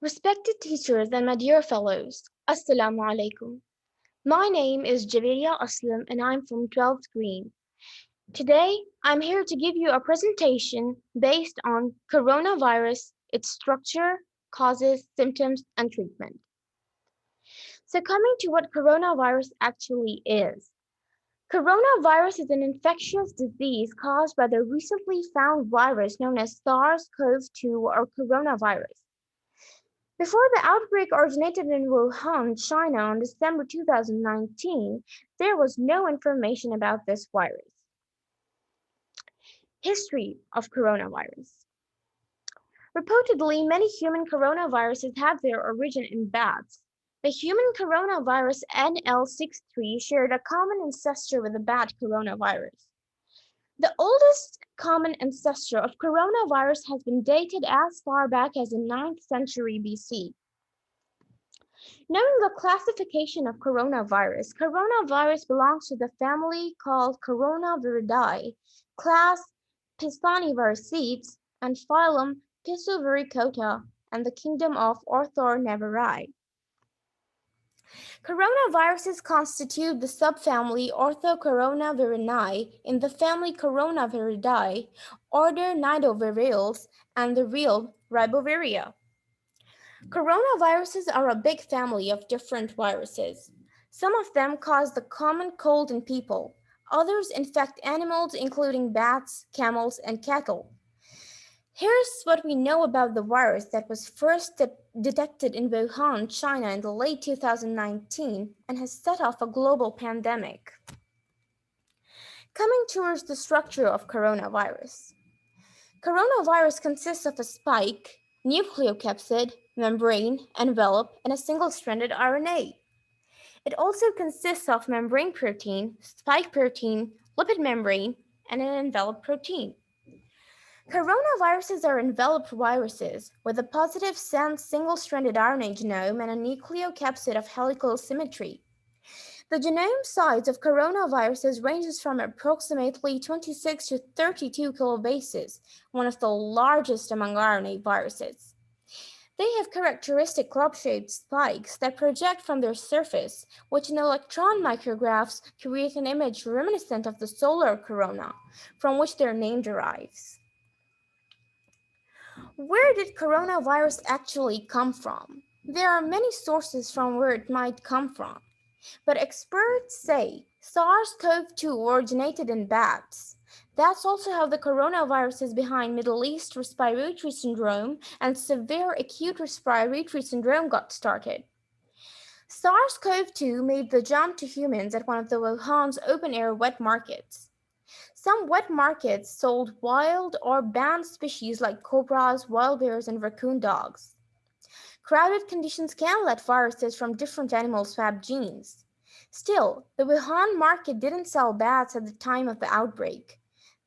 Respected teachers and my dear fellows, Assalamu alaikum. My name is Javeria Aslam and I'm from 12th green. Today, I'm here to give you a presentation based on coronavirus, its structure, causes, symptoms, and treatment. So coming to what coronavirus actually is. Coronavirus is an infectious disease caused by the recently found virus known as SARS-CoV-2 or coronavirus. Before the outbreak originated in Wuhan, China on December 2019, there was no information about this virus. History of coronavirus. Reportedly, many human coronaviruses have their origin in bats. The human coronavirus NL63 shared a common ancestor with the bat coronavirus. The oldest common ancestor of coronavirus has been dated as far back as the 9th century BC. Knowing the classification of coronavirus belongs to the family called Coronaviridae, class Pisaniviricids, and phylum Pisuviricota, and the kingdom of Orthonaviridae. Coronaviruses constitute the subfamily Orthocoronavirinae in the family Coronaviridae, order Nidoviriales, and the realm Riboviria. Coronaviruses are a big family of different viruses. Some of them cause the common cold in people. Others infect animals, including bats, camels, and cattle. Here's what we know about the virus that was first detected in Wuhan, China in the late 2019 and has set off a global pandemic. Coming towards the structure of coronavirus. Coronavirus consists of a spike, nucleocapsid, membrane, envelope, and a single-stranded RNA. It also consists of membrane protein, spike protein, lipid membrane, and an envelope protein. Coronaviruses are enveloped viruses with a positive sense single-stranded RNA genome and a nucleocapsid of helical symmetry. The genome size of coronaviruses ranges from approximately 26 to 32 kilobases, one of the largest among RNA viruses. They have characteristic club-shaped spikes that project from their surface, which in electron micrographs create an image reminiscent of the solar corona, from which their name derives. Where did coronavirus actually come from? There are many sources from where it might come from, but experts say SARS-CoV-2 originated in bats. That's also how the coronavirus is behind Middle East respiratory syndrome and severe acute respiratory syndrome got started. SARS-CoV-2 made the jump to humans at one of the Wuhan's open-air wet markets. Some wet markets sold wild or banned species like cobras, wild bears, and raccoon dogs. Crowded conditions can let viruses from different animals swap genes. Still, the Wuhan market didn't sell bats at the time of the outbreak.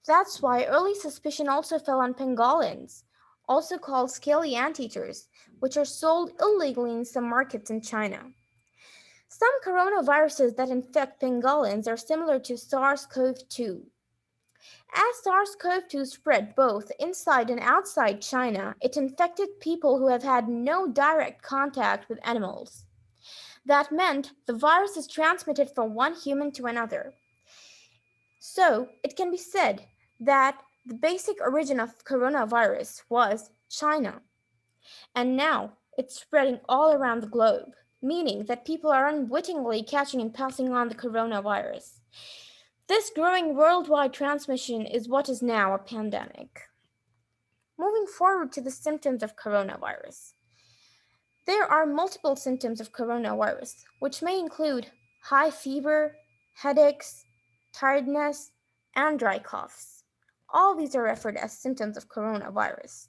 That's why early suspicion also fell on pangolins, also called scaly anteaters, which are sold illegally in some markets in China. Some coronaviruses that infect pangolins are similar to SARS-CoV-2. As SARS-CoV-2 spread both inside and outside China, it infected people who have had no direct contact with animals. That meant the virus is transmitted from one human to another. So, it can be said that the basic origin of coronavirus was China, and now it's spreading all around the globe, meaning that people are unwittingly catching and passing on the coronavirus. This growing worldwide transmission is what is now a pandemic. Moving forward to the symptoms of coronavirus. There are multiple symptoms of coronavirus, which may include high fever, headaches, tiredness, and dry coughs. All these are referred as symptoms of coronavirus.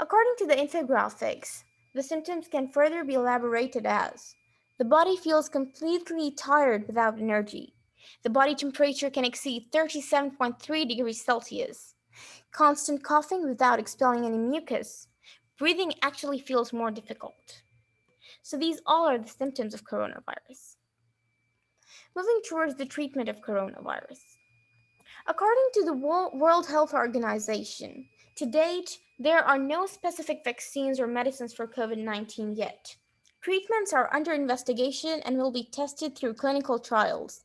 According to the infographics, the symptoms can further be elaborated as the body feels completely tired without energy. The body temperature can exceed 37.3 degrees Celsius. Constant coughing without expelling any mucus. Breathing actually feels more difficult. So these all are the symptoms of coronavirus. Moving towards the treatment of coronavirus. According to the World Health Organization, to date, There are no specific vaccines or medicines for COVID-19 yet. Treatments are under investigation and will be tested through clinical trials.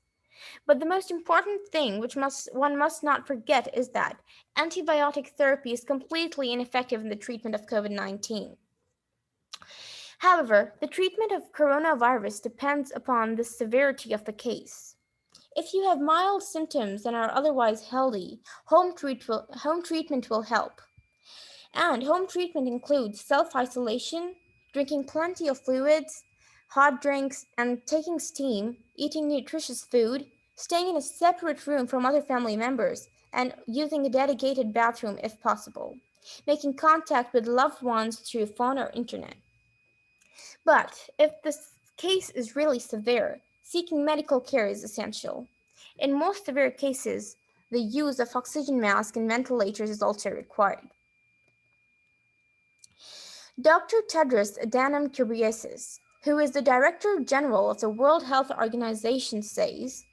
But the most important thing, which one must not forget, is that antibiotic therapy is completely ineffective in the treatment of COVID-19. However, the treatment of coronavirus depends upon the severity of the case. If you have mild symptoms and are otherwise healthy, home treatment will help. And home treatment includes self isolation, drinking plenty of fluids, hot drinks, and taking steam, eating nutritious food, staying in a separate room from other family members, and using a dedicated bathroom if possible, making contact with loved ones through phone or internet. But if the case is really severe, seeking medical care is essential. In most severe cases, the use of oxygen masks and ventilators is also required. Dr. Tedros Adhanom Ghebreyesus, who is the Director General of the World Health Organization, says,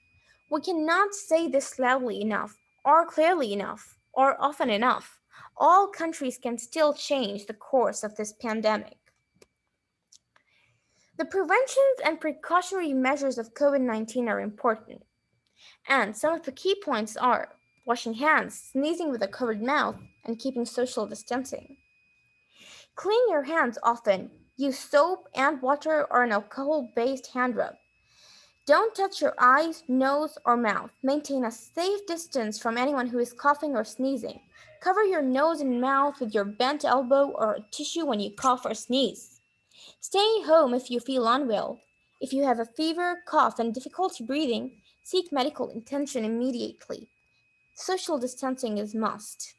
"We cannot say this loudly enough, or clearly enough, or often enough. All countries can still change the course of this pandemic." The preventions and precautionary measures of COVID-19 are important, and some of the key points are washing hands, sneezing with a covered mouth, and keeping social distancing. Clean your hands often. Use soap and water or an alcohol-based hand rub. Don't touch your eyes, nose, or mouth. Maintain a safe distance from anyone who is coughing or sneezing. Cover your nose and mouth with your bent elbow or a tissue when you cough or sneeze. Stay home if you feel unwell. If you have a fever, cough, and difficulty breathing, seek medical attention immediately. Social distancing is must.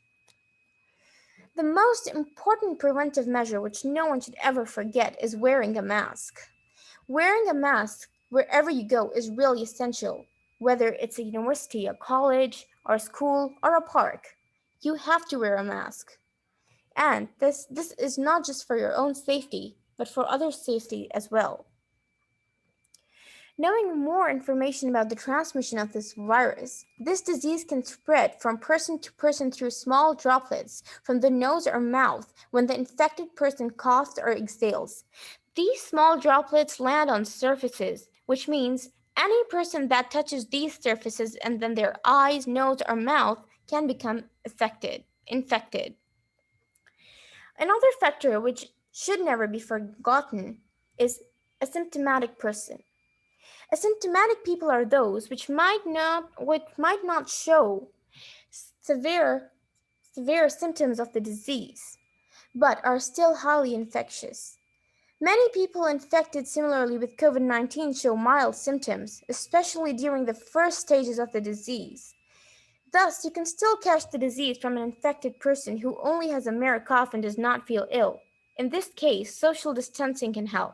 The most important preventive measure, which no one should ever forget, is wearing a mask. Wearing a mask wherever you go is really essential, whether it's a university, a college, or a school, or a park. You have to wear a mask. And this is not just for your own safety, but for others' safety as well. Knowing more information about the transmission of this disease can spread from person to person through small droplets from the nose or mouth when the infected person coughs or exhales. These small droplets land on surfaces, which means any person that touches these surfaces and then their eyes, nose, or mouth can become infected. Another factor which should never be forgotten is a symptomatic person. Asymptomatic people are those which might not show severe symptoms of the disease, but are still highly infectious. Many people infected similarly with COVID-19 show mild symptoms, especially during the first stages of the disease. Thus, you can still catch the disease from an infected person who only has a mere cough and does not feel ill. In this case, social distancing can help.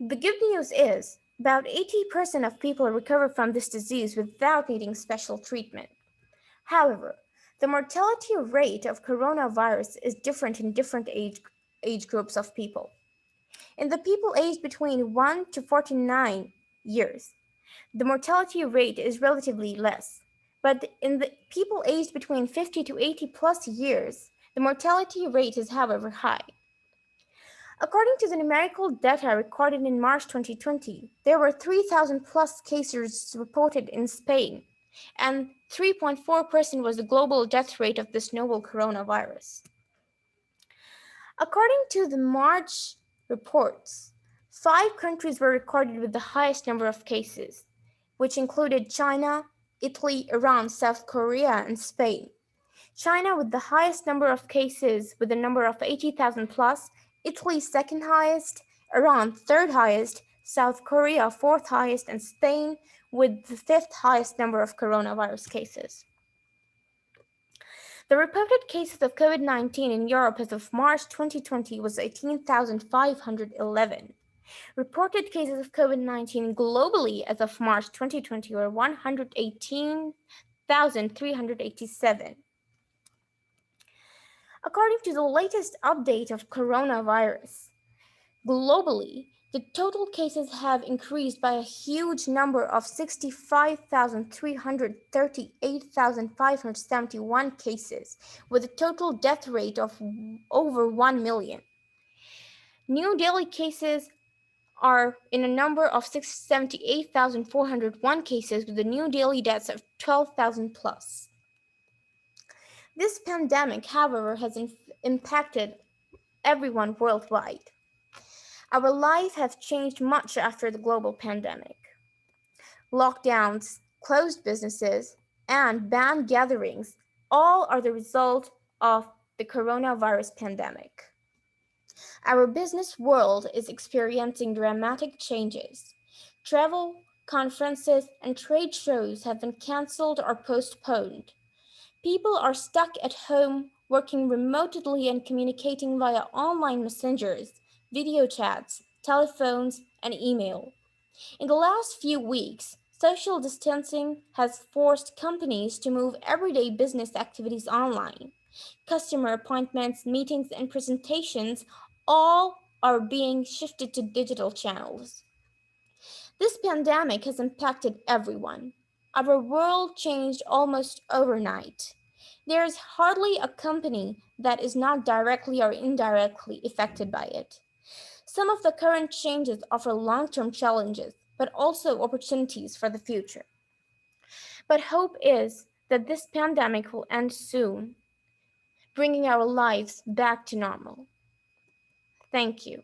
The good news is, about 80% of people recover from this disease without needing special treatment. However, the mortality rate of coronavirus is different in different age groups of people. In the people aged between 1 to 49 years, the mortality rate is relatively less. But in the people aged between 50 to 80 plus years, the mortality rate is, however, high. According to the numerical data recorded in March 2020, there were 3,000 plus cases reported in Spain, and 3.4% was the global death rate of this novel coronavirus. According to the March reports, 5 countries were recorded with the highest number of cases, which included China, Italy, Iran, South Korea, and Spain. China with the highest number of cases with a number of 80,000 plus, Italy second highest, Iran third highest, South Korea fourth highest, and Spain with the fifth highest number of coronavirus cases. The reported cases of COVID-19 in Europe as of March 2020 was 18,511. Reported cases of COVID-19 globally as of March 2020 were 118,387. According to the latest update of coronavirus, globally, The total cases have increased by a huge number of 65,338,571 cases, with a total death rate of over 1 million. New daily cases are in a number of 678,401 cases, with the new daily deaths of 12,000 plus. This pandemic, however, has impacted everyone worldwide. Our lives have changed much after the global pandemic. Lockdowns, closed businesses, and banned gatherings all are the result of the coronavirus pandemic. Our business world is experiencing dramatic changes. Travel, conferences, and trade shows have been canceled or postponed. People are stuck at home, working remotely and communicating via online messengers, video chats, telephones, and email. In the last few weeks, social distancing has forced companies to move everyday business activities online. Customer appointments, meetings, and presentations all are being shifted to digital channels. This pandemic has impacted everyone. Our world changed almost overnight. There is hardly a company that is not directly or indirectly affected by it. Some of the current changes offer long term challenges, but also opportunities for the future. But hope is that this pandemic will end soon, bringing our lives back to normal. Thank you.